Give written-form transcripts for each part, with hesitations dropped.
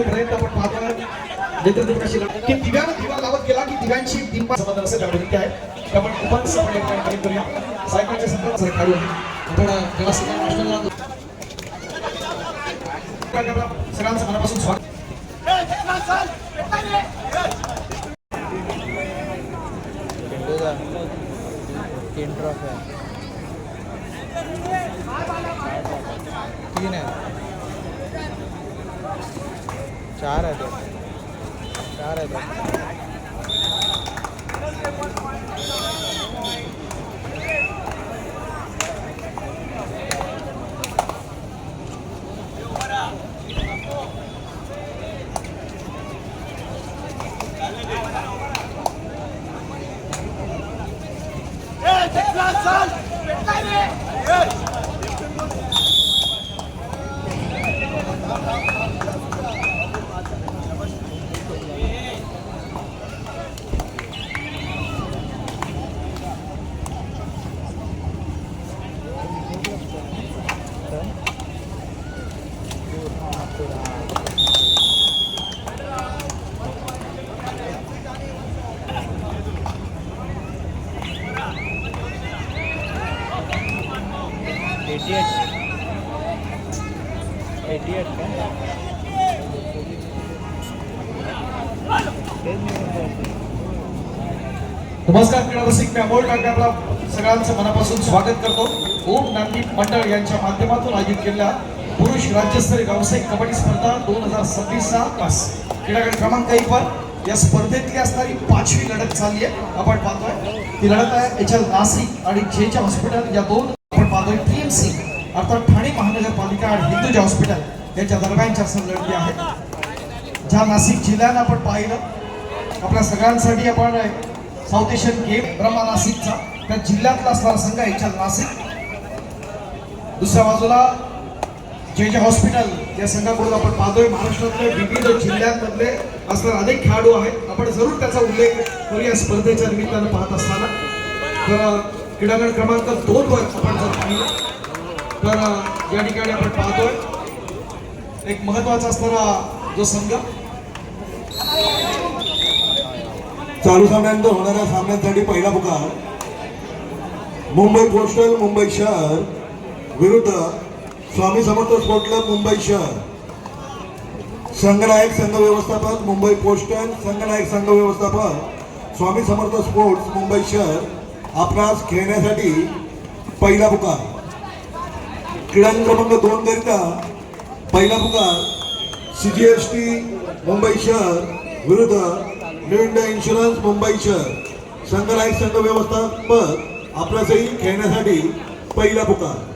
प्रयत्न आपण पाहतोय नेतृत्व कशी की दिव्यानं दिवा लावत गेला की दिव्यांची दिंबा समाधान असं जागृती आहे की आपण खूपच प्रयत्न करूया सायकलच्या संदर्भात खेळू आपण सगळ्यांचं मनापासून स्वागत तीन है, चार है, चार है। नमस्कार क्रीडा रसिक मी अमोल काका आपला सगळ्यांचं मनापासून स्वागत करतो। ओम नांदी मंडळ यांच्या माध्यमातून आयोजित केलेल्या पुरुष राज्यस्तरीय व्यावसायिक कबड्डी स्पर्धा 2026 चा क्रीडागट क्रमांक 1 वर या स्पर्धेतली असणारी 5वी लढत चालली आहे। आपण पाहतोय ती लढत आहे एचएल नाशिक आणि जेच्या हॉस्पिटल या दोन आपण पाहतोय टीएमसी अर्थात ठाणे महानगरपालिका आणि हिंदुजा हॉस्पिटल यांच्या दरम्यानच्या लढती आहेत। ज्या नाशिक जिल्ह्यानं आपण पाहिलं आपल्या सगळ्यांसाठी आपण साऊथ एशियन गेम ब्रह्मा नाशिकचा त्या जिल्ह्यातला असणारा संघ एचएल नाशिक, दुसऱ्या बाजूला जे हॉस्पिटल या संघाकडून आपण पाहतोय महाराष्ट्रातल्या विविध जिल्ह्यांमधले असणारे अनेक खेळाडू आहेत। आपण जरूर त्याचा उल्लेख करूया स्पर्धेच्या निमित्तानं पाहत असताना। तर क्रीडागट क्रमांक 2 वर आपण जर पाहिलं तर या ठिकाणी आपण पाहतोय एक महत्वाचा असणारा जो संघ चालू सामन्यानंतर होणाऱ्या सामन्यांसाठी पहिला पुकार मुंबई पोस्टल मुंबई शहर विरुद्ध स्वामी समर्थ स्पोर्ट क्लब मुंबई शहर। संघनायक संघ व्यवस्थापक मुंबई पोस्टल, संघनायक संघ व्यवस्थापक स्वामी समर्थ स्पोर्ट्स मुंबई शहर आपणास खेळण्यासाठी पहिला पुकार। क्रीडांगण क्रमांक 2 करिता पहिला पुकार सीजीएसटी मुंबई शहर विरुद्ध न्यू इंडिया इन्शुरन्स मुंबई शहर। संघनायक संघ व्यवस्थापक आपल्यासही खेळण्यासाठी पहिला पुकार।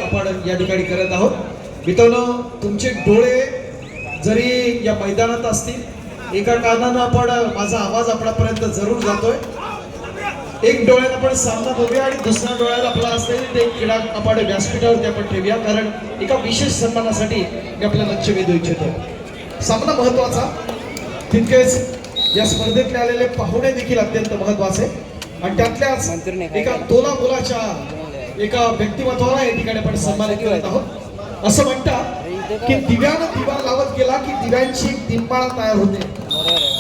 आपण या ठिकाणी करत आहोत। मित्रांनो, तुमचे डोळे जरी या मैदानात असतील एका कारणानं आपण माझा आवाज आपल्यापर्यंत जरूर जातोय। एक डोळ्यात आपण सामना बघूया आणि दुसऱ्या डोळ्यात आपला असलेले ते क्रीडा कपाट व्यासपीठावरती आपण ठेवूया, कारण एका विशेष सन्मानासाठी मी आपलं लक्ष वेधू इच्छितो. सामना महत्वाचा, तितकेच या स्पर्धेतले आलेले पाहुणे देखील अत्यंत महत्वाचे आणि त्यातल्याच एका तोला मुलाच्या एका व्यक्तिमत्वाला या ठिकाणी आपण सन्मानित करत आहोत. असं म्हणतात की दिव्यानं दिवा लावत गेला की दिव्यांची एक दिनमाळा तयार होते,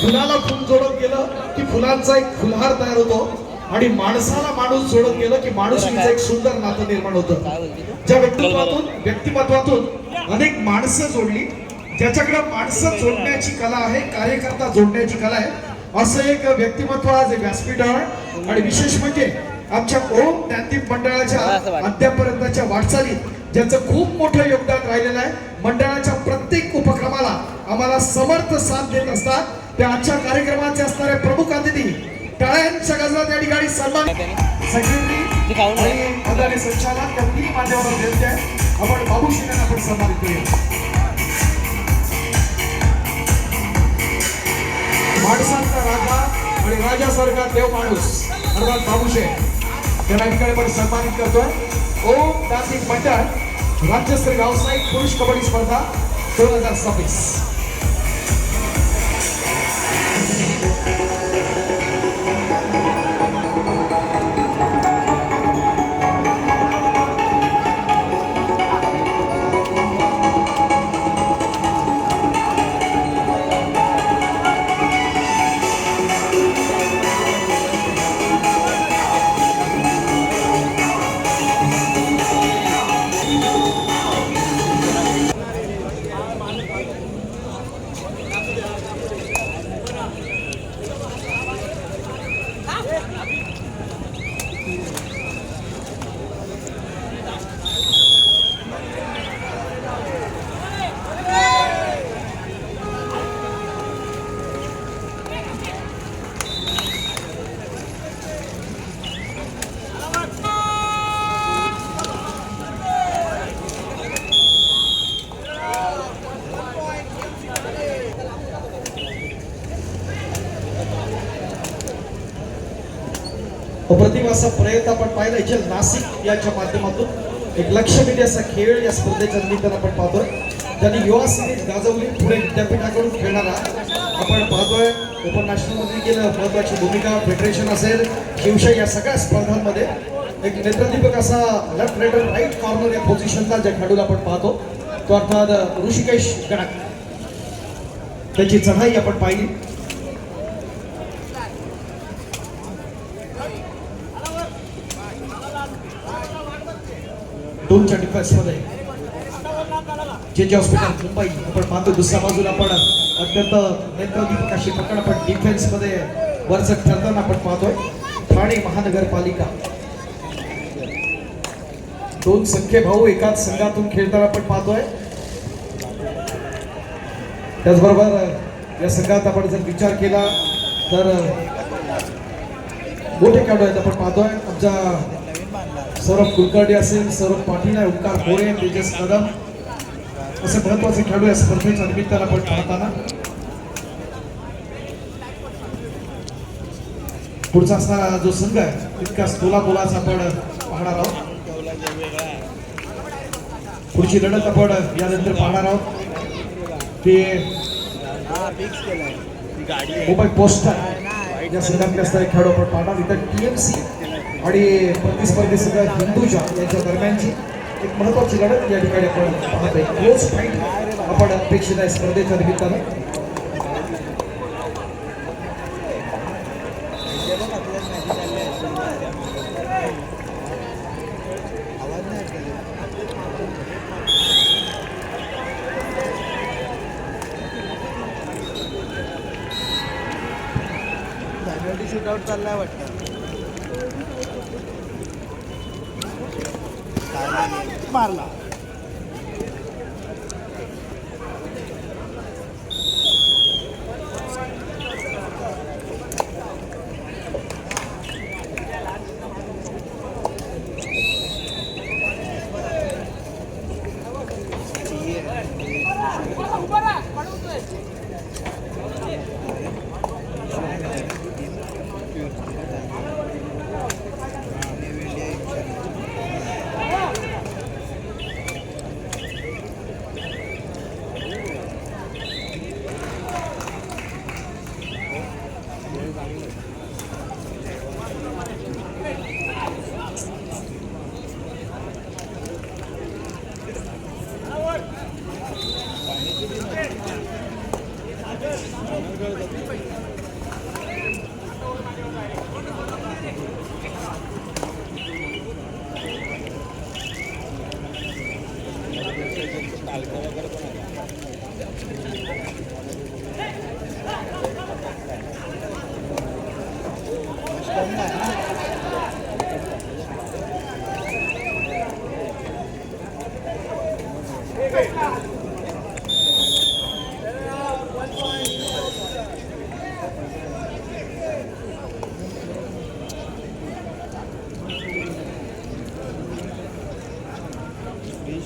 फुलाला फुल जोडत गेलं की फुलांचा एक फुलहार तयार होतो आणि माणसाला माणूस जोडत गेलं की माणुसकीचं एक सुंदर नातं निर्माण होतं. ज्या व्यक्तिमत्वातून अनेक माणसं जोडली, ज्याच्याकडे माणसं जोडण्याची कला आहे, कार्यकर्ता जोडण्याची कला आहे, असं एक व्यक्तिमत्व आज व्यासपीठ आहे. आणि विशेष म्हणजे आमच्या ओम ज्ञानदीप मंडळाच्या अद्यापर्यंतच्या वाटचालीत ज्याचं खूप मोठं योगदान राहिलेलं आहे. मंडळाच्या प्रत्येक उपक्रमाला आम्हाला समर्थ साथ देत असतात. त्या आजच्या कार्यक्रमाचे असणारे प्रमुख अतिथी टाळ्यांच्या गजरात या ठिकाणी सन्मान सेक्रेटरी आणि आदरणीय संचालक या तिन्ही मान्यवरांना विनंती आहे, आपण बाबूशी यांना आपण सन्मानित करूया. माणसांचा राजा आणि राजासारखा देव माणूस अर्थात बाबूशे त्यांना ठिकाणी आपण सन्मानित करतोय. ओम ज्ञानदीप मंडळ राज्यस्तरीय व्यावसायिक पुरुष कबड्डी स्पर्धा 2026. अप्रतिम असा प्रयत्न आपण पाहिला इथे नाशिक याच्या माध्यमातून एक लक्षवेधी असा खेळ या स्पर्धेच्या निमित्तानं आपण पाहतोय. त्यांनी युवा सिरीज गाजवली, पुणे विद्यापीठाकडून खेळणारा आपण पाहतोय. ओपन नॅशनल मध्ये केलं महत्वाची भूमिका, फेडरेशन असेल, शिवशाही या सगळ्या स्पर्धांमध्ये एक नेत्रदीपक असा लेफ्ट रेडर राईट कॉर्नर या पोझिशनचा ज्या खेळाडूला आपण पाहतो तो अर्थात ऋषिकेश गणक. त्याची चढाई आपण पाहिली. दोनच्या डिफेन्समध्ये जे हॉस्पिटल मुंबई आपण पाहतो. दुसऱ्या बाजूला आपण अत्यंत नेत्रदीपक अशी पकड आपण डिफेन्समध्ये वरच ठरताना आपण पाहतोय. ठाणे महानगरपालिका दोन सख्खे भाऊ एकाच संघातून खेळताना आपण पाहतोय. त्याचबरोबर या संघात आपण जर विचार केला तर मोठे खेळाडू आहेत आपण पाहतोय. आमच्या सौरभ कुलकर्णी असेल, सौरभ पाटील आहे, ओंकार मोरे, तेजस कदम असे महत्वाचे खेळाडू या स्पर्धेच्या निमित्तानं आपण पाहताना. पुढचा असणारा जो संघ आहे तितकाच तोलाचा आपण पाहणार आहोत. पुढची लढत आपण यानंतर पाहणार आहोत. ते मुंबई पोस्टल या संघातले असणारे खेळाडू आपण पाहणार. इथं TMC आणि प्रतिस्पर्धी संघ हिंदुजा यांच्या दरम्यानची एक महत्वाची लढत या ठिकाणी आपण पाहतोय. क्लोज फाईट आपण अपेक्षित आहे स्पर्धेच्या निमित्तानं. शूटआउट चाललाय वाटतं. मारला.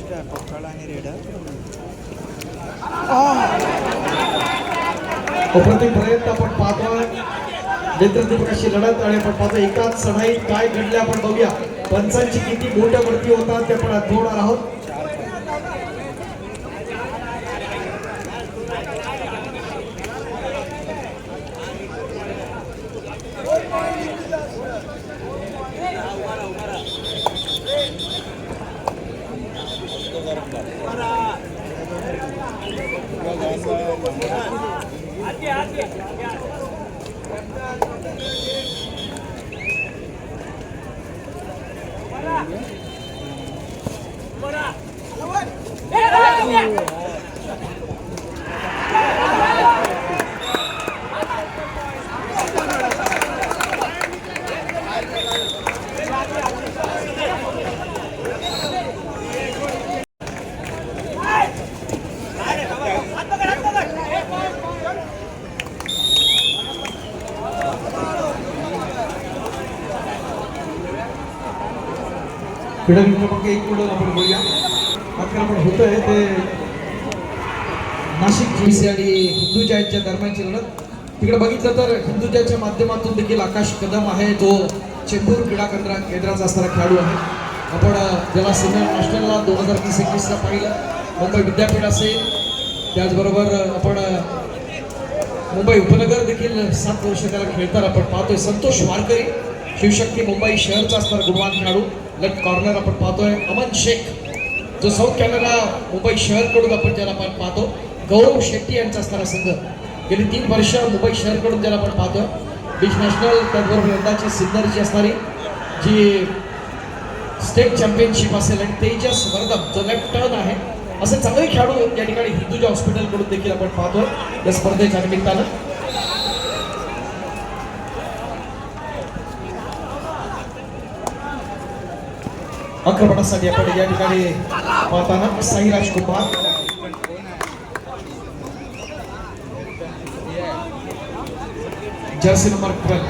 पोकळ आणि रेडर. अप्रतिम प्रयत्न आपण पाहतोय. नेत्रदीपकाशी लढत आणि आपण पाहतो एकाच चढाईत काय घडले आपण बघूया. पंचांची किती मोठ्या वरती होतात ते आपण अनुभवणार आहोत. क्रीडा क्रमांक 1 कडून आपण बोलूया. आक्रमण होतंय ते नाशिक जीसी आणि हिंदुजा यांच्या दरम्यानची लढत. तिकडे बघितलं तर हिंदुजाच्या माध्यमातून देखील आकाश कदम आहे, जो चेंबूर क्रीडा केंद्राचा असणारा खेळाडू आहे. आपण ज्याला सिनियर नॅशनलला 2020-21ला पाहिलं, मुंबई विद्यापीठ असेल, त्याचबरोबर आपण मुंबई उपनगर देखील 7 वर्ष त्याला खेळताना आपण पाहतोय. संतोष वारकरी, शिवशक्ती मुंबई शहरचा असणारा गुणवान खेळाडू. लेफ्ट कॉर्नर आपण पाहतोय अमन शेख, जो साऊथ कॅनडा मुंबई शहरकडून आपण ज्याला पाहतो. गौरव शेट्टी यांचा असणारा संघ गेली 3 वर्ष मुंबई शहरकडून ज्याला आपण पाहतोय. बीच नॅशनल, त्याचबरोबर यंदाची सिन्नरची असणारी जी स्टेट चॅम्पियनशिप असेल, आणि तेजस वर्धम जो लेफ्ट टर्न आहे, असे चांगले खेळाडू या ठिकाणी हिंदुजा हॉस्पिटलकडून देखील आपण पाहतोय या स्पर्धेच्या निमित्तानं. आक्रमणासाठी आपण या ठिकाणी पाहताना साईराज कुमार, जर्सी नंबर 12,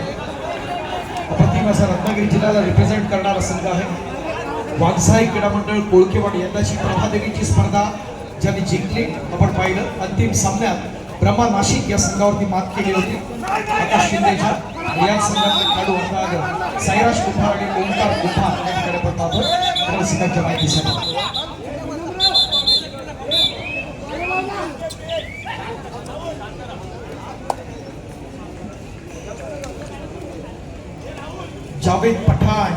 अप्रतिम असा रत्नागिरी जिल्ह्याला रिप्रेझेंट करणारा संघ आहे. वाघसाई क्रीडा मंडळ कोळकेवाड यंदाची प्रभादेवीची स्पर्धा ज्यांनी जिंकली आपण पाहिलं. अंतिम सामन्यात ब्रह्मा नाशिक या संघावरती मात केली होती आकाश शिंदेच्या. या संघातले खेळाडू असणार साईराज कुमार आणि ओंकार कुमार या ठिकाणी आपण पाहतो रसिकांच्या माहितीसाठी. जावेद पठाण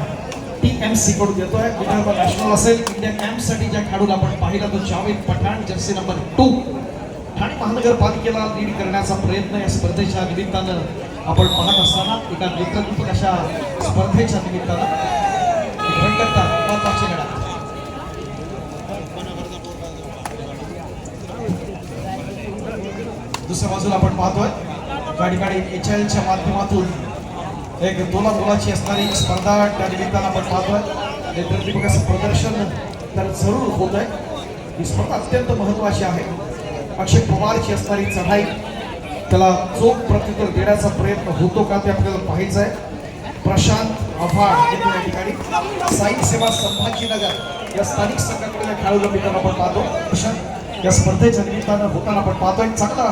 TMC कडून येतोय. विदर्भ नॅशनल असेल, इंडिया कॅम्प साठी ज्या खेळाडूला आपण पाहिला तो जावेद पठाण, जर्सी नंबर 2. ठाणे महानगरपालिकेला लीड करण्याचा प्रयत्न या स्पर्धेच्या निमित्तानं आपण पाहत असताना एका नेतृत्व अशा स्पर्धेच्या निमित्तानं रंगतदार महत्वाची लढत. दुसऱ्या बाजूला आपण पाहतोय त्या ठिकाणी HLच्या माध्यमातून एक दोलाची असणारी स्पर्धा त्या निमित्तानं आपण पाहतोय. नेतृत्वाचं प्रदर्शन तर जरूर होत आहे. ही स्पर्धा अत्यंत महत्वाची आहे. अक्षय पवारची असणारी चढाई, त्याला चोख प्रत्युत्तर देण्याचा प्रयत्न होतो का ते आपल्याला पाहायचं आहे. प्रशांत आव्हाड या ठिकाणी साई सेवा संभाजीनगर या स्थानिक संघाकडे खेळाडू मित्रांनो आपण पाहतो. प्रशांत या स्पर्धेच्या निमित्तानं होताना आपण पाहतोय. चांगला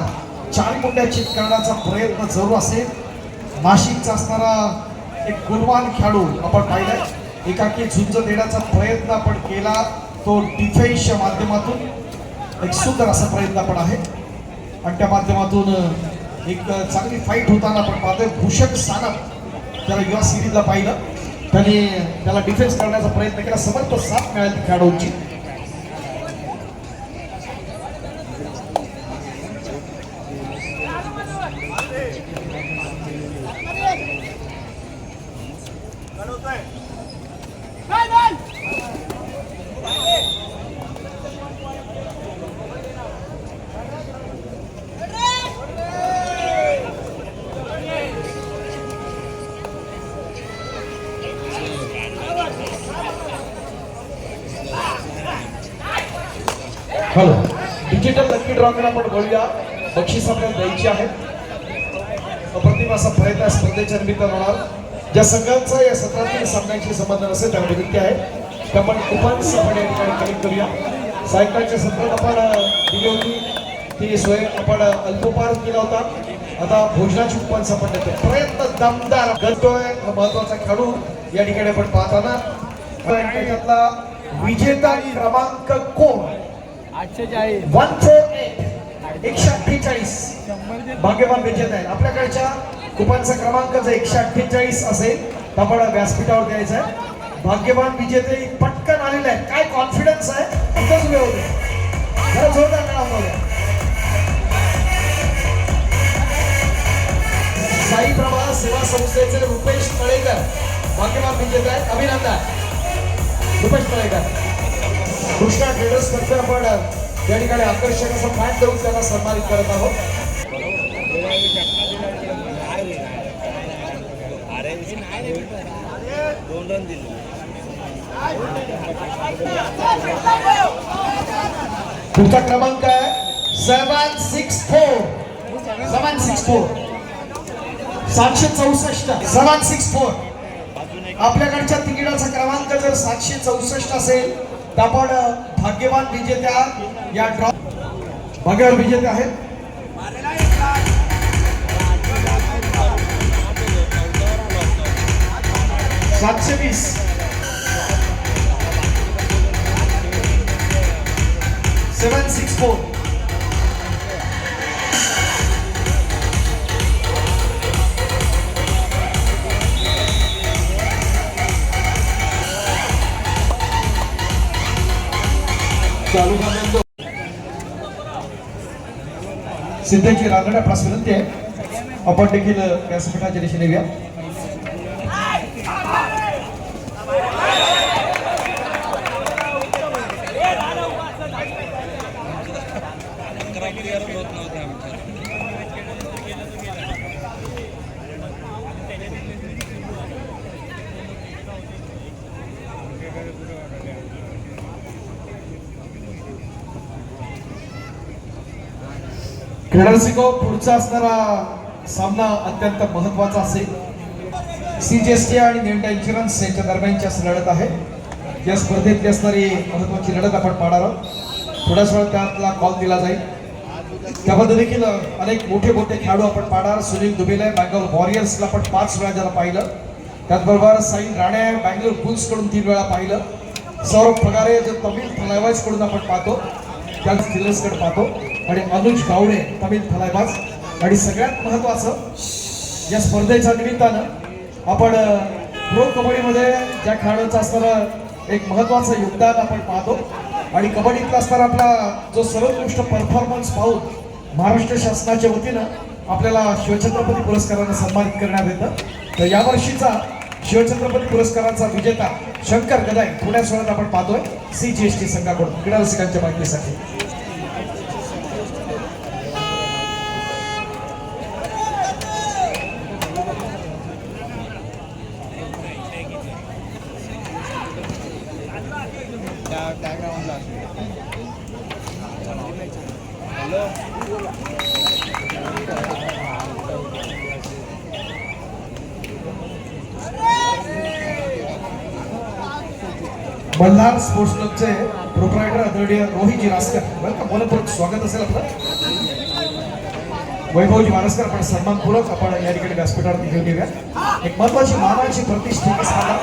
4 मुंड्या चित करण्याचा प्रयत्न जरूर असेल. नाशिकचा असणारा एक गुणवान खेळाडू आपण पाहिलाय. एकाकी झुंज देण्याचा प्रयत्न आपण केला, तो डिफेन्सच्या माध्यमातून एक सुंदर असा प्रयत्न आपण आहे, आणि त्या माध्यमातून एक चांगली फाईट होताना आपण पाहतोय. भूषण सानप त्याला युवा सिरीजला पाहिलं, त्याला डिफेन्स करण्याचा प्रयत्न केला. समर्थ साथ मिळाली खेळाडूंची. हॅलो, डिजिटल लकी ड्रॉकडे आपण बोलूया. बक्षीस आपल्याला द्यायची आहे. अप्रतिम असा प्रयत्न स्पर्धेच्या निमित्तानं होणार. ज्या संघांचा या सत्रातील सामन्यांशी संबंध नसेल त्यांना विनंती आहे की आपण कुपन्स आपण या ठिकाणी कलेक्ट करूया. सायंकाळच्या सत्रात आपण दिली होती ती सोय आपण अल्पोपहार केला होता. आता भोजनाची कुपन्स आपण देतो. प्रयत्न दमदार करतोय महत्वाचा खेळाडू या ठिकाणी आपण पाहताना त्याच्यातला विजेता क्रमांक कोण 148 भाग्यवान विजेता आहे. आपल्याकडच्या कुपनचा क्रमांक जर 148 असेल तर आपण व्यासपीठावर द्यायचं आहे. भाग्यवान विजेते पटकन आलेले आहे. काय कॉन्फिडन्स आहे इथंच उभे होते. जरा जोरदार नाव बोला. साई प्रभा सेवा संस्थेचे रुपेश तळेकर भाग्यवान विजेते आहेत. अभिनंदन रुपेश तळेकर. कृष्णा ट्रेडर्स तर्फे आपण या ठिकाणी आकर्षक असं फॅन देऊन त्यांना सन्मानित करत आहोत. पुढचा क्रमांक आहे 764 764. आपल्याकडच्या तिकिटाचा क्रमांक जर 764 असेल तर आपण भाग्यवान विजेत्या या ड्रॉ भाग्यवान विजेते आहेत. $720 764. चालू झाल्यानंतर सिद्धेची रांगडा प्रास विनंती आहे. आपण देखील व्यासपीठाच्या दिशेने येऊया. क्रीडारसिको पुढचा असणारा सामना अत्यंत महत्वाचा असेल. CGST आणि निंटा इन्शुरन्स यांच्या दरम्यानची असं लढत आहे. या स्पर्धेतली असणारी महत्वाची लढत आपण पाहणार आहोत. थोड्याच वेळात त्यातला कॉल दिला जाईल. त्यामध्ये देखील अनेक मोठे खेळाडू आपण पाहणार. सुनील दुबेला बँगलोर वॉरियर्सला आपण 5 वेळा ज्याला पाहिलं. त्याचबरोबर साईन राणे बँगलोर बुल्स कडून 3 वेळा पाहिलं. सौरभ पगारे जो तमिळ थलायवाज कडून आपण पाहतो त्याच स्टिलर्सकडे पाहतो. आणि अनुज गावडे तमिळ थलायबाज. आणि सगळ्यात महत्वाचं या स्पर्धेच्या निमित्तानं आपण प्रो कबड्डीमध्ये ज्या खेळाडूंचं असणारं एक महत्वाचं योगदान आपण पाहतो. आणि कबड्डीतला असणारा आपला जो सर्वोत्कृष्ट परफॉर्मन्स पाहून महाराष्ट्र शासनाच्या वतीनं आपल्याला शिवछत्रपती पुरस्काराने सन्मानित करण्यात येतं. तर यावर्षीचा शिवछत्रपती पुरस्काराचा विजेता शंकर गदाई थोड्याच वेळात आपण पाहतोय CGST संघाकडून. क्रीडा रसिकांच्या माहितीसाठी मल्हार स्पोर्ट्स क्लबचे प्रोप्रायटर आदरणीय रोहितजी वारस्कर वेलकम. मनपूर्वक स्वागत असेल आपलं. वैभवजी वारस्कर आपण सन्मानपूर्वक आपण या ठिकाणी व्यासपीठावर घेऊन येऊया. एक महत्वाची मानाची प्रतिष्ठेची स्पर्धा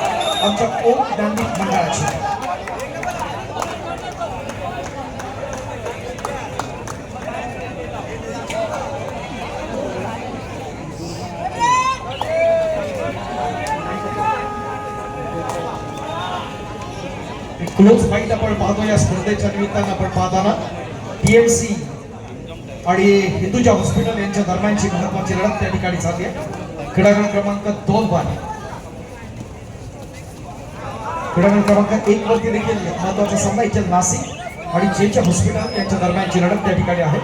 आमच्या ओम ज्ञानदीप मंडळाची. क्लोज फाईट आपण पाहतो. या स्पर्धेच्या निमित्तानं आपण पाहताना TMC आणि हिंदुजा हॉस्पिटल यांच्या दरम्यानची महत्वाची लढत त्या ठिकाणी झाली आहे. क्रीडांगण क्रमांक 2 वर क्रीडांगण क्रमांक 1 वरती देखील महत्वाचा सामना इथे नाशिक आणि जेच्या हॉस्पिटल यांच्या दरम्यानची लढत त्या ठिकाणी आहे.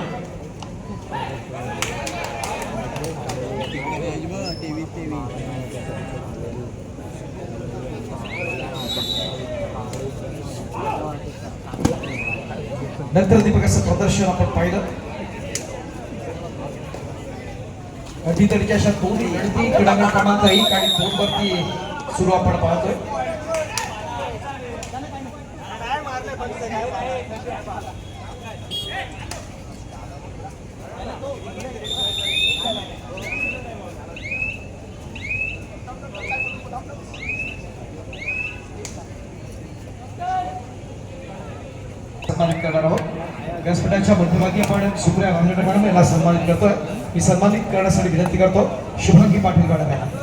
नंतर दीपकाचं प्रदर्शन आपण पाहिलं. अगदी तरीच्या अशा 2 लढती क्रीडांगण क्रमांक 1 आणि 2 वरती सुरू आपण पाहतोय. सन्मानित करणार आहोत. व्यासपीठाच्या मध्यभागी आपण सुप्रिया वांद्रे मॅडम यांना सन्मानित करतोय. मी सन्मानित करण्यासाठी विनंती करतो शुभांगी पाटील मॅडम यांना.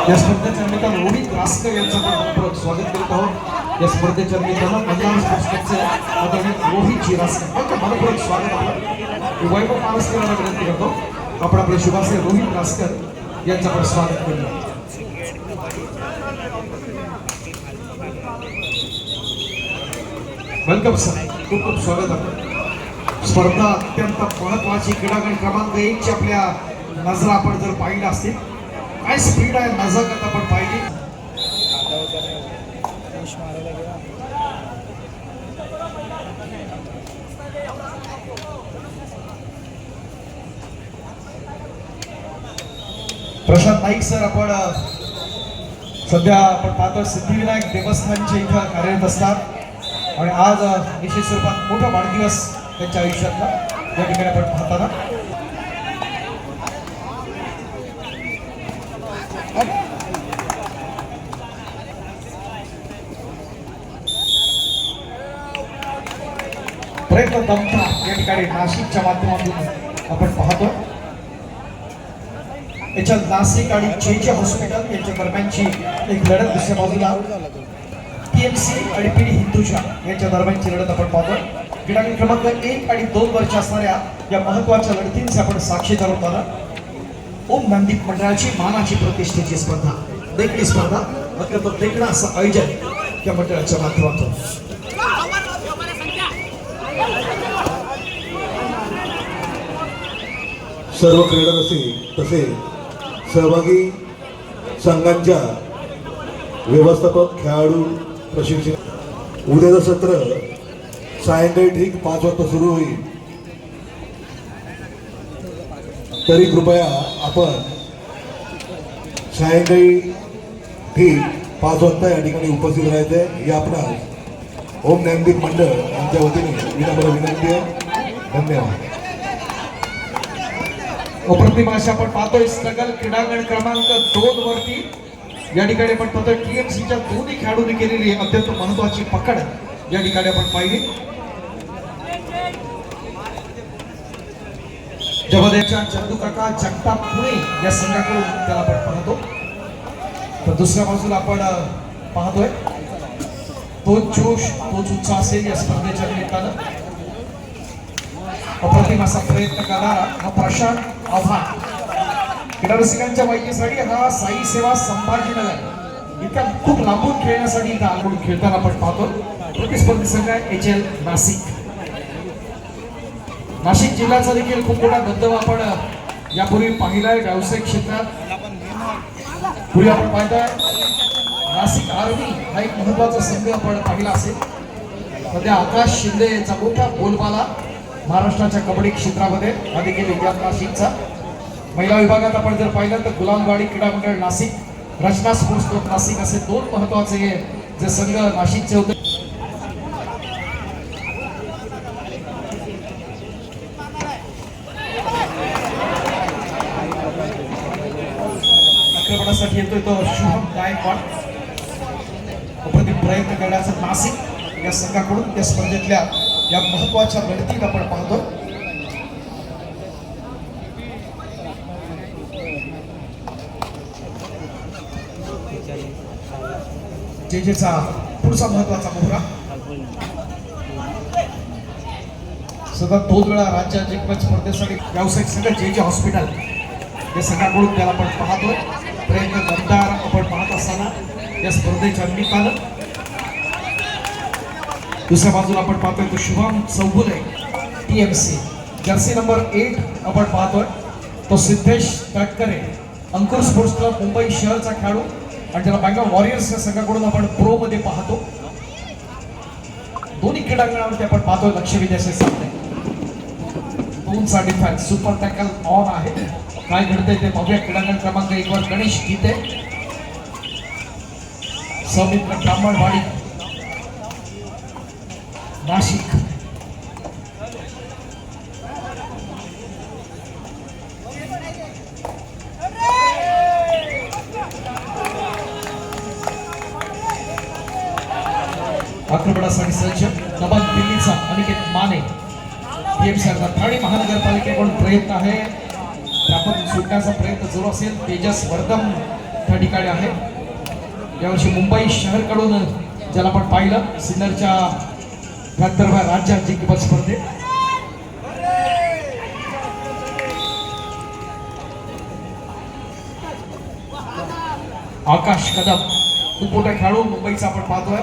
या स्पर्धेच्या निमित्तानं रोहित रासकर यांचं आपण मनपूर्वक स्वागत करीत आहोत. या स्पर्धेच्या निमित्तानं कल्याण स्पोर्ट्स क्लबचे आदरणीय रोहित रासकर यांचं मनपूर्वक स्वागत आपलं. वैभव मानसकर यांना विनंती करतो आपण आपले शुभाश्री रोहित रासकर यांचं आपण स्वागत करूया. वेलकम सर, खूप खूप स्वागत आपलं. स्पर्धा अत्यंत महत्वाची क्रीडागण क्रमांक 1 ची आपल्या नजर आपण जर पाहिलं असतील काय स्पीड आहे नजाकत आपण पाहिली. प्रशांत नाईक सर आपण सध्या आपण पाहतो सिद्धिविनायक देवस्थानच्या इथं कार्यरत असतात आणि आज निश्चित स्वरूपात मोठा वाढदिवस त्यांच्या आयुष्यातला या ठिकाणी आपण पाहताना प्रयत्न दमता या ठिकाणी नाशिकच्या माध्यमातून आपण पाहतो. याच्यात नाशिक आणि जे हॉस्पिटल यांच्या दरम्यानची एक लढत दुसऱ्या बाजूला TMC आणि PD हिंदुजा यांच्या दरम्यानची लढत आपण पाहतो. क्रीडागण क्रमांक 1 आणि 2 वरच्या असणाऱ्या या महत्वाच्या लढतींचे आपण साक्षीदार होताना ओम नंदीप मंडळाची मानाची प्रतिष्ठेची स्पर्धा देखील स्पर्धा अत्यंत देखणं असं आयोजन या मंडळाच्या माध्यमातून. सर्व क्रीडारसिक तसे सहभागी संघांच्या व्यवस्थापक खेळाडू प्रशिक्षक उद्याचं सत्र सायंकाळी ठीक 5 वाजता सुरू होईल. तरी कृपया आपण सायंकाळी ठीक 5 वाजता या ठिकाणी उपस्थित राहायचे ही आपणास ओम ज्ञानदीप मंडळ यांच्या वतीने विनम्र विनंती आहे. धन्यवाद. अप्रतिम अशा आपण पाहतोय स्ट्रगल क्रीडांगण क्रमांक 2 वरती या ठिकाणी आपण पाहतोय TMCच्या दोन्ही खेळाडूंनी केलेली अत्यंत महत्वाची पकड या ठिकाणी आपण पाहिली. जवळच्या चंदू काका जगताप पुणे या संघाकडून त्याला आपण पाहतो. तर दुसऱ्या बाजूला आपण पाहतोय तोच जोश तोच उत्साह असेल या स्पर्धेच्या निमित्तानं. अप्रतिम असा प्रयत्न करणारा हा प्रशांत आव्हान क्रीडारसिकांच्या माहितीसाठी हा साई सेवा संभाजीनगर इतका खूप लांबून खेळण्यासाठी इथं आगून खेळताना आपण पाहतो. प्रतिस्पर्धी संघ आहे HL नाशिक. नाशिक जिल्ह्याचा देखील खूप मोठा धबधबा आपण यापूर्वी पाहिलाय व्यावसायिक क्षेत्रात. पुढे आपण पाहतोय नाशिक आर्मी हा एक महत्वाचा संघ आपण पाहिला असेल. सध्या आकाश शिंदे यांचा मोठा बोलबाला महाराष्ट्राच्या कबड्डी क्षेत्रामध्ये हा देखील इतिहास नाशिकचा. महिला विभागात आपण जर पाहिलं तर गुलामवाडी क्रीडा मंडळ नाशिक, रचना स्पोर्ट्स क्लब नाशिक असे 2 महत्वाचे जे संघ नाशिकचे होते. आक्रमणासाठी येतोय तो शुभम गायकवाड. अप्रतिम प्रयत्न करण्याचा नाशिक या संघाकडून त्या स्पर्धेतल्या या महत्वाच्या लढतीत आपण पाहतो. जेजेचा पुढचा महत्वाचा मोहरा सतत 2 वेळा राज्य जिंकण्याच्या स्पर्धेसाठी व्यावसायिक संघ जे हॉस्पिटल या संघाकडून त्याला आपण पाहतोय. प्रयत्न दमदार आपण पाहत असताना या स्पर्धेच्या निमित्तानं. दुसऱ्या बाजूला आपण पाहतोय तो Shubham Chougule TMC jersey number 8 आपण पाहतोय. तो सिद्धेश तटकरे, अंकुर स्पोर्ट्स क्लब मुंबई शहरचा खेळाडू आणि त्याला बँगलोर वॉरियर्स या संघाकडून आपण प्रो मध्ये पाहतो. दोन्ही क्रीडांगणावरती आपण पाहतोय लक्ष विद्याचे सामने. 2 डिफेन्स सुपर टॅकल ऑन आहे. काय घडतंय ते पाहूया. क्रीडांगण क्रमांक 1 वर गणेश गीते, सौमित्र ब्राह्मणवाडी, नाशिक. आक्रमणासाठी सज्ज दबंग दिल्लीचा अनिकेत माने. पीएमसीआरचा ठाणे महानगरपालिकेकडून प्रयत्न आहे. त्यातून सुटण्याचा प्रयत्न सुरू असेल. तेजस वर्धम त्या ठिकाणी आहे. यावर्षी मुंबई शहरकडून ज्याला आपण पाहिलं सिन्नरच्या 73व्या राज्य अजिंक्यपद स्पर्धेत. आकाश कदम खूप मोठा खेळाडू मुंबईचा आपण पाहतोय.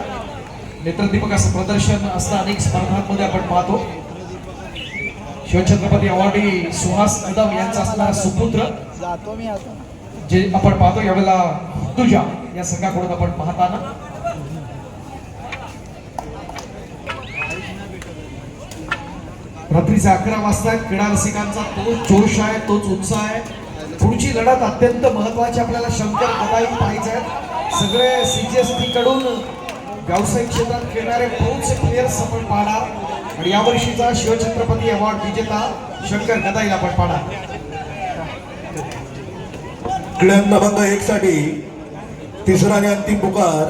नेत्रदीपक असं प्रदर्शन असतं अनेक स्पर्धांमध्ये आपण पाहतो. शिवछत्रपती अवॉर्डी सुहास कदम यांचा असणारा सुपुत्र जातो मी आता. जे आपण पाहतो यावेळेला तुझ्या या संघाकडून आपण पाहताना. रात्रीचे 11 वाजता क्रीडा रसिकांचा तोच जोश आहे, तोच उत्साह आहे. पुढची लढत अत्यंत महत्वाची आपल्याला शंकर गदाई पाहायचे आहेत. सगळे सीजीएसटी कडून व्यावसायिक क्षेत्रात खेळणारे प्रोचे प्लेयर्स आपण पाहणार आणि यावर्षीचा शिवछत्रपती अवॉर्ड विजेता शंकर गदाईला आपण पाहणार. क्रमांक 1 साठी तिसरा आणि अंतिम पुकार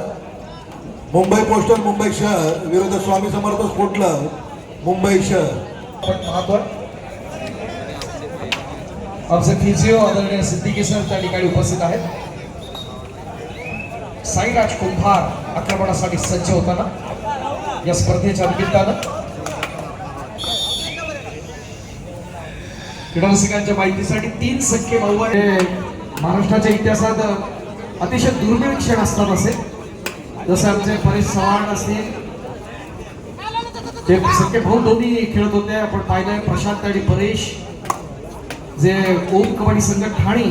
मुंबई पोस्टल मुंबई शहर विरुद्ध स्वामी समर्थ स्पोर्ट्स क्लब मुंबई शहर. आपण पाहतोय आमचे फिजिओ आदरणीय सिद्दीकी सर त्या ठिकाणी उपस्थित आहेत. साईराज कुंभार आक्रमणासाठी सज्ज होताना या स्पर्धेच्या निमित्तानं. क्रीडा रसिकांच्या माहितीसाठी 3 सख्खे भाऊ आहे. महाराष्ट्राच्या इतिहासात अतिशय दुर्मिळ क्षण असतात असे. जसे आमचे परेश चव्हाण असतील, ते सख्खे भाऊ दोन्ही खेळत होते. आपण पाहिलंय प्रशांत आणि परेश जे ओम कबड्डी संघ ठाणे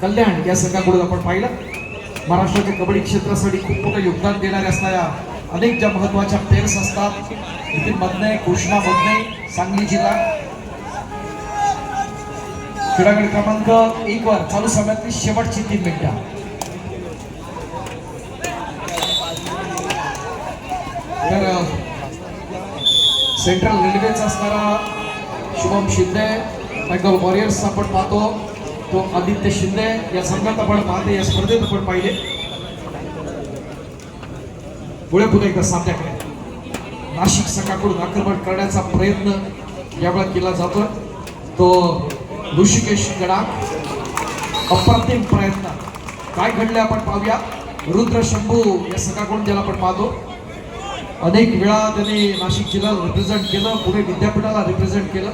कल्याण या संघाकडून आपण पाहिलं. महाराष्ट्राच्या कबड्डी क्षेत्रासाठी खूप मोठं योगदान देणारे असणाऱ्या अनेक ज्या महत्वाच्या प्लेयर्स असतात. नितीन मदने, कृष्णा मदने, सांगली जिल्हा. क्रीडागड क्रमांक 1 वर चालू सामन्यातली शेवटची 3 मिनिटं. तर सेंट्रल रेल्वेचा असणारा शुभम शिंदे, बँगलोर वॉरियर्स आपण पाहतो तो आदित्य शिंदे या संघात आपण पाहते. या स्पर्धेत आपण पाहिले. पुढे पुढे एकदा सामन्याकडे नाशिक संघाकडून आक्रमण करण्याचा प्रयत्न यावेळेला केला जातोय. तो ऋषिकेश गडाख. अप्रतिम प्रयत्न. काय घडले आपण पाहूया. रुद्र शंभू या संघाकडून ज्याला आपण पाहतो अनेक वेळा त्यांनी नाशिक जिल्ह्याला रिप्रेझेंट केलं, पुणे विद्यापीठाला रिप्रेझेंट केलं.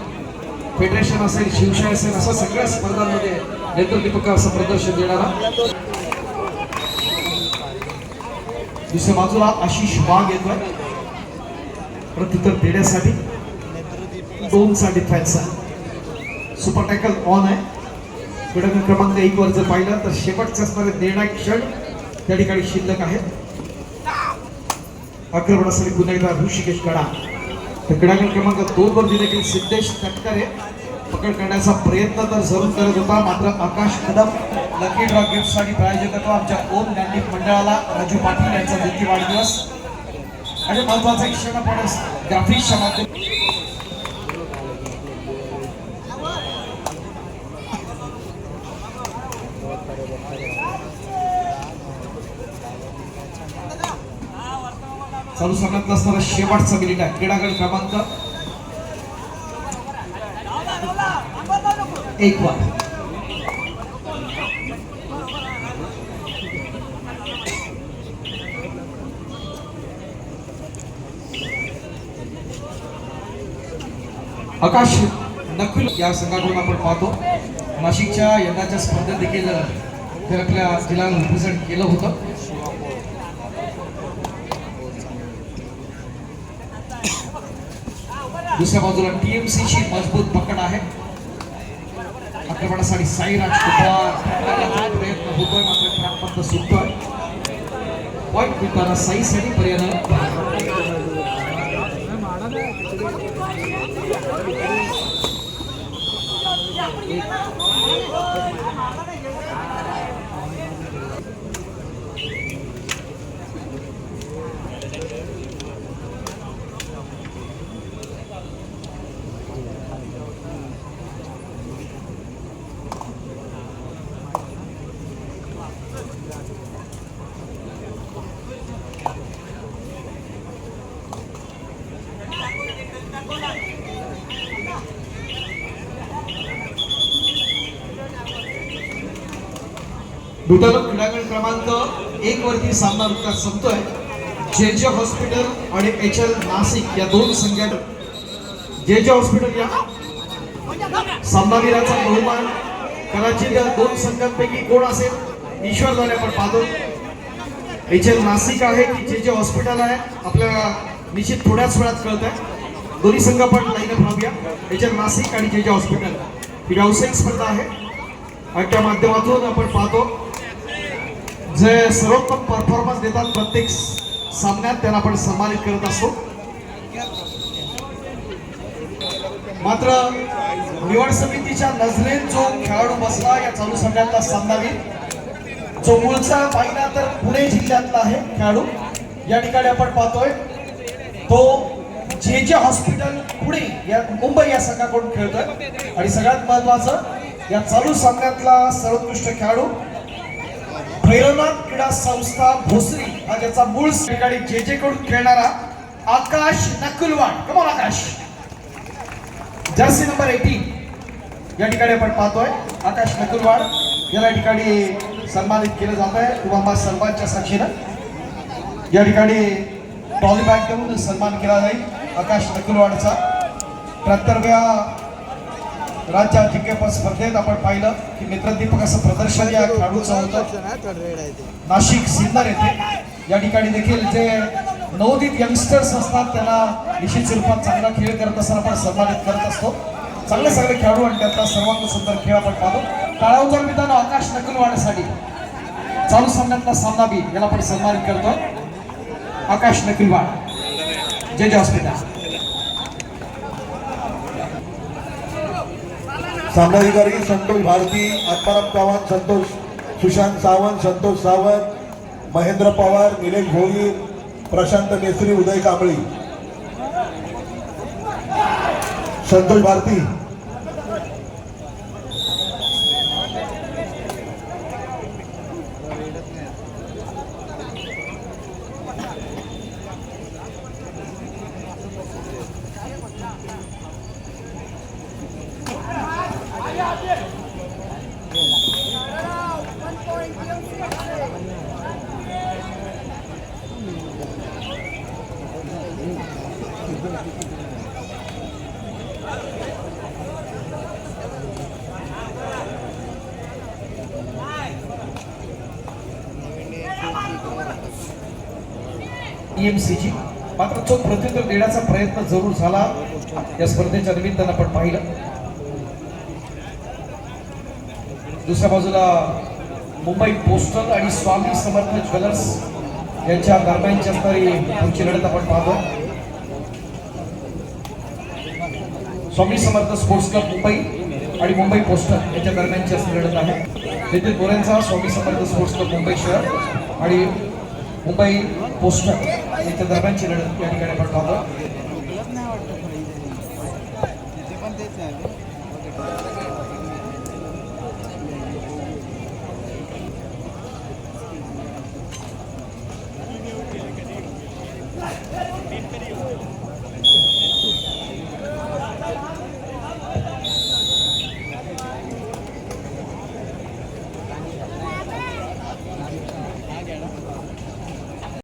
फेडरेशन असेल, शिवशाही असेल, अशा सगळ्या स्पर्धांमध्ये नेत्रदीपक असं प्रदर्शन देणारा. दुसऱ्या बाजूला आशिष वाघ येतोय प्रत्युत्तर देण्यासाठी. 2 डिफेन्स. सुपर टॅकल ऑन आहे. क्रीडांगण क्रमांक 1 वर जर पाहिलं तर शेवटचे असणारे निर्णायक क्षण त्या ठिकाणी शिल्लक आहेत. आक्रमणासाठी पुन्हा एकदा ऋषिकेश गडा. तर क्रीडांगण क्रमांक 2 वर देखील सिद्धेश तटकरे पकड करण्याचा प्रयत्न तर जरूर करत होता. मात्र आकाश कदम लकी ड्रॉ गिफ्टसाठी प्रायोजकत्व आमच्या ओम ज्ञानदीप मंडळाला राजू पाटील यांचा देखील वाढदिवस आणि महत्वाचा एक क्षण आपण ग्राफिक्सच्या माध्यमातून चालू सामन्यातला असणारा शेवटचा मिनिट आहे. क्रीडागड क्रमांक 1 वर आकाश नकुल या संघाकडून आपण पाहतो. नाशिकच्या यंदाच्या स्पर्धेत देखील ते आपल्या जिल्ह्याला रिप्रेझेंट केलं होतं. दुसऱ्या बाजूला टीएमसीची मजबूत पकड आहे. क्षेत्रफळासाठी साईराज कुमार प्रयत्न होतोय मात्र क्रमांक सुटतोय. पॉईंट मिळताना साईसाठी पर्याय दुधालो क्रीडांगण क्रमांक 1 वरती सामना नुकताच संपतोय. जे हॉस्पिटल आणि HL नाशिक या दोन संघात जे हॉस्पिटल या सामनावीराचा बहुमान कदाचित या दोन संघांपैकी कोण असेल ईश्वर झाले आपण पाहतो. HL नाशिक आहे की जे हॉस्पिटल आहे आपल्याला निश्चित थोड्याच वेळात कळत आहे. दोन्ही संघ आपण लाईनअप लावूया. HL नाशिक आणि जे हॉस्पिटल ही व्यावसायिक स्पर्धा आहे आणि त्या माध्यमातून आपण पाहतो जे सर्वोत्तम परफॉर्मन्स देतात प्रत्येक सामन्यात त्यांना आपण सन्मानित करत असतो. मात्र निवड समितीच्या नजरेत जो खेळाडू बसला या चालू सामन्यातला सामनावीर जो मूळचा पाहिला तर पुणे जिल्ह्यातला आहे खेळाडू या ठिकाणी आपण पाहतोय तो जे हॉस्पिटल पुणे या मुंबई या संघाकडून खेळतोय. आणि सगळ्यात महत्वाचं या चालू सामन्यातला सर्वोत्कृष्ट खेळाडू भैरवनाथ क्रीडा संस्था भोसरी हा ज्याचा मूळ ठिकाणी जे कडून खेळणारा आकाश नकुलवाड. कमॉन आकाश. जर्सी नंबर 18 या ठिकाणी आपण पाहतोय आकाश नकुलवाड याला ठिकाणी सन्मानित केलं जात आहे. उमामा सरपंचच्या साक्षीनं या ठिकाणी ट्रॉली बॅग देऊन सन्मान केला जाईल आकाश नकुलवाडचा. 73व्या राज्य अजिंक्यपद स्पर्धेत आपण पाहिलं की नेत्रदीपक असं प्रदर्शन या खेळाडूचं होतं नाशिक सिन्नर येथे. या ठिकाणी देखील जे नवोदित यंगस्टर्स असतात त्यांना निश्चित स्वरूपात चांगला खेळ करत असताना आपण सन्मानित करत असतो. चांगले सगळे खेळाडू आणि त्यातला सर्वांग सुंदर खेळ आपण पाहतो. टाळाउजर मित्रांनो आकाश नकुलवाडसाठी चालू सामन्यातला सामनावीर याला आपण सन्मानित करतोय. आकाश नकुलवाड जे हॉस्पिटल. सामनाधिकारी संतोष भारती, आत्माराम चव्हाण, संतोष सुशांत सावंत, संतोष सावंत, महेंद्र पवार, निलेश भोईर, प्रशांत मेस्त्री, उदय कांबळी. संतोष भारती EMCG मात्र तो प्रत्युत्तर देण्याचा प्रयत्न जरूर झाला या स्पर्धेच्या निमित्तानं आपण पाहिलं. दुसऱ्या बाजूला मुंबई पोस्टल आणि स्वामी समर्थ ज्वेलर्स यांच्या दरम्यानची असणारी पुढची लढत आपण पाहतो. स्वामी समर्थ स्पोर्ट्स क्लब मुंबई आणि मुंबई पोस्टल यांच्या दरम्यानची असणारी लढत आहे. नितीन गोरेंचा स्वामी समर्थ स्पोर्ट्स क्लब मुंबई शहर आणि मुंबई पोस्टल यांच्या दरम्यानची लढत या ठिकाणी आपण पाहतो.